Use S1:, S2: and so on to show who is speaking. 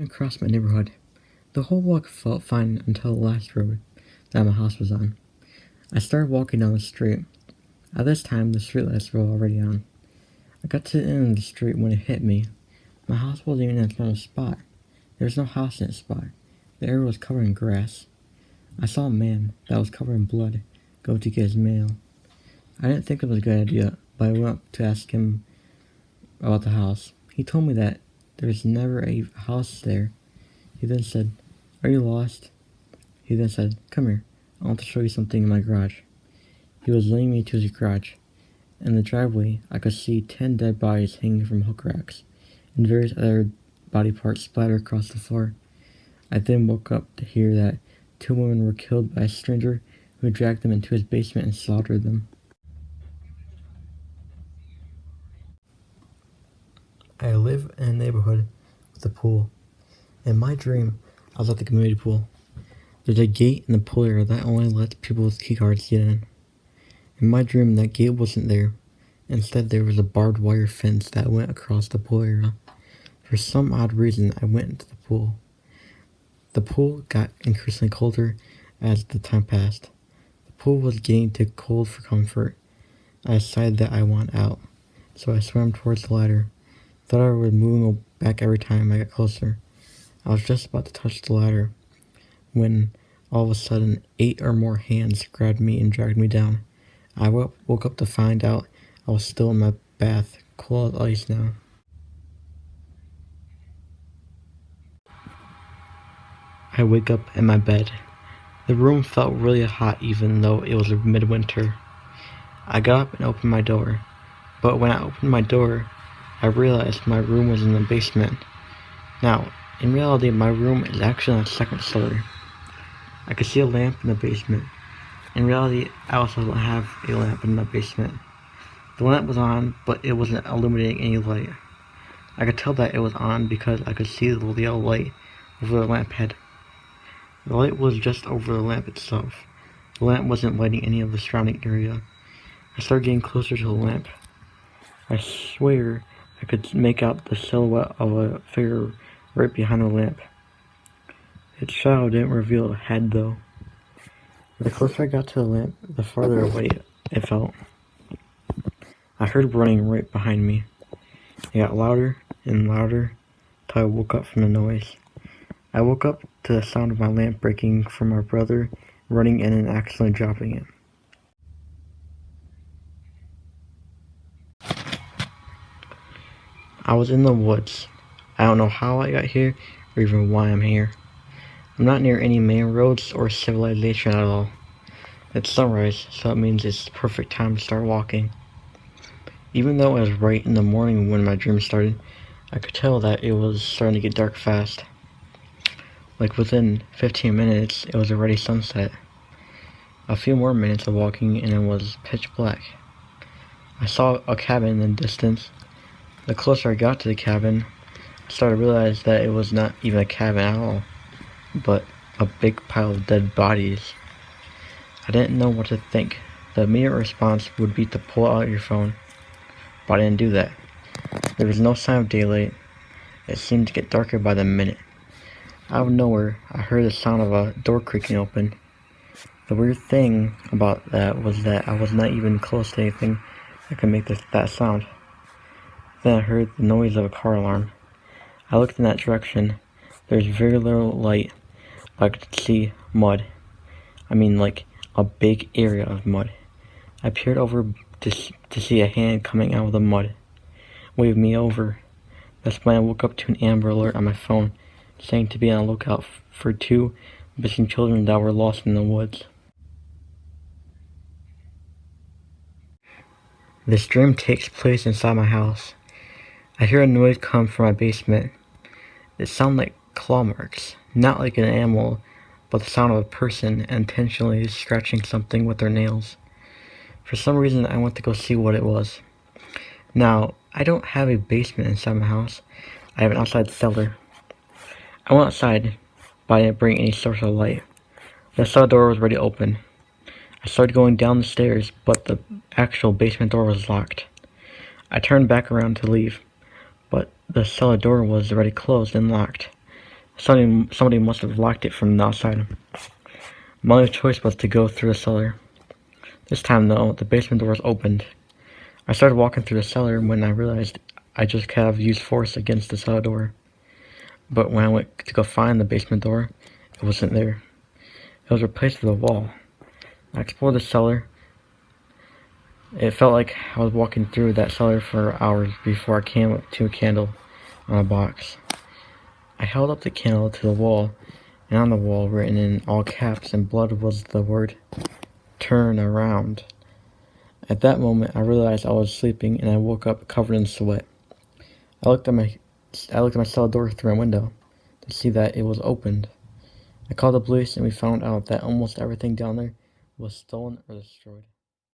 S1: Across my neighborhood. The whole walk felt fine until the last road that my house was on. I started walking down the street. At this time, the streetlights were already on. I got to the end of the street when it hit me. My house wasn't even in its normal spot. There was no house in its spot. The area was covered in grass. I saw a man that was covered in blood go to get his mail. I didn't think it was a good idea, but I went up to ask him about the house. He told me that there was never a house there. He then said, "Are you lost?" He then said, "Come here, I want to show you something in my garage." He was leading me to his garage. In the driveway, I could see 10 dead bodies hanging from hook racks, and various other body parts splattered across the floor. I then woke up to hear that 2 women were killed by a stranger who dragged them into his basement and slaughtered them. I live in a neighborhood with a pool. In my dream, I was at the community pool. There's a gate in the pool area that only lets people with keycards get in. In my dream, that gate wasn't there. Instead, there was a barbed wire fence that went across the pool area. For some odd reason, I went into the pool. The pool got increasingly colder as the time passed. The pool was getting too cold for comfort. I decided that I want out, so I swam towards the ladder. Thought I was moving back every time I got closer. I was just about to touch the ladder when all of a sudden 8 or more hands grabbed me and dragged me down. I woke up to find out I was still in my bath, cold as ice now. I wake up in my bed. The room felt really hot even though it was midwinter. I got up and opened my door, but when I opened my door, I realized my room was in the basement. Now, in reality, my room is actually on the second story. I could see a lamp in the basement. In reality, I also don't have a lamp in my basement. The lamp was on, but it wasn't illuminating any light. I could tell that it was on because I could see the yellow light over the lamp head. The light was just over the lamp itself. The lamp wasn't lighting any of the surrounding area. I started getting closer to the lamp. I swear I could make out the silhouette of a figure right behind the lamp. Its shadow didn't reveal a head though. The closer I got to the lamp, the farther away it felt. I heard running right behind me. It got louder and louder till I woke up from the noise. I woke up to the sound of my lamp breaking from my brother running in and accidentally dropping it. I was in the woods. I don't know how I got here or even why I'm here. I'm not near any main roads or civilization at all. It's sunrise, so it means it's the perfect time to start walking. Even though it was right in the morning when my dream started, I could tell that it was starting to get dark fast. Like within 15 minutes, it was already sunset. A few more minutes of walking and it was pitch black. I saw a cabin in the distance. The closer I got to the cabin, I started to realize that it was not even a cabin at all, but a big pile of dead bodies. I didn't know what to think. The immediate response would be to pull out your phone, but I didn't do that. There was no sign of daylight. It seemed to get darker by the minute. Out of nowhere, I heard the sound of a door creaking open. The weird thing about that was that I was not even close to anything that could make that sound. Then I heard the noise of a car alarm. I looked in that direction. There's very little light, but I could see mud. I mean, like a big area of mud. I peered over to see a hand coming out of the mud, waved me over. That's when I woke up to an Amber Alert on my phone, saying to be on the lookout for 2 missing children that were lost in the woods. This dream takes place inside my house. I hear a noise come from my basement. It sounds like claw marks, not like an animal, but the sound of a person intentionally scratching something with their nails. For some reason, I went to go see what it was. Now, I don't have a basement inside my house. I have an outside cellar. I went outside, but I didn't bring any source of light. The cellar door was already open. I started going down the stairs, but the actual basement door was locked. I turned back around to leave, but the cellar door was already closed and locked. Somebody must have locked it from the outside. My only choice was to go through the cellar. This time, though, the basement door was opened. I started walking through the cellar when I realized I just kind of used force against the cellar door. But when I went to go find the basement door, it wasn't there. It was replaced with a wall. I explored the cellar. It felt like I was walking through that cellar for hours before I came up to a candle on a box. I held up the candle to the wall, and on the wall, written in all caps in blood, was the word, "Turn around." At that moment, I realized I was sleeping, and I woke up covered in sweat. I looked at my cellar door through my window to see that it was opened. I called the police, and we found out that almost everything down there was stolen or destroyed.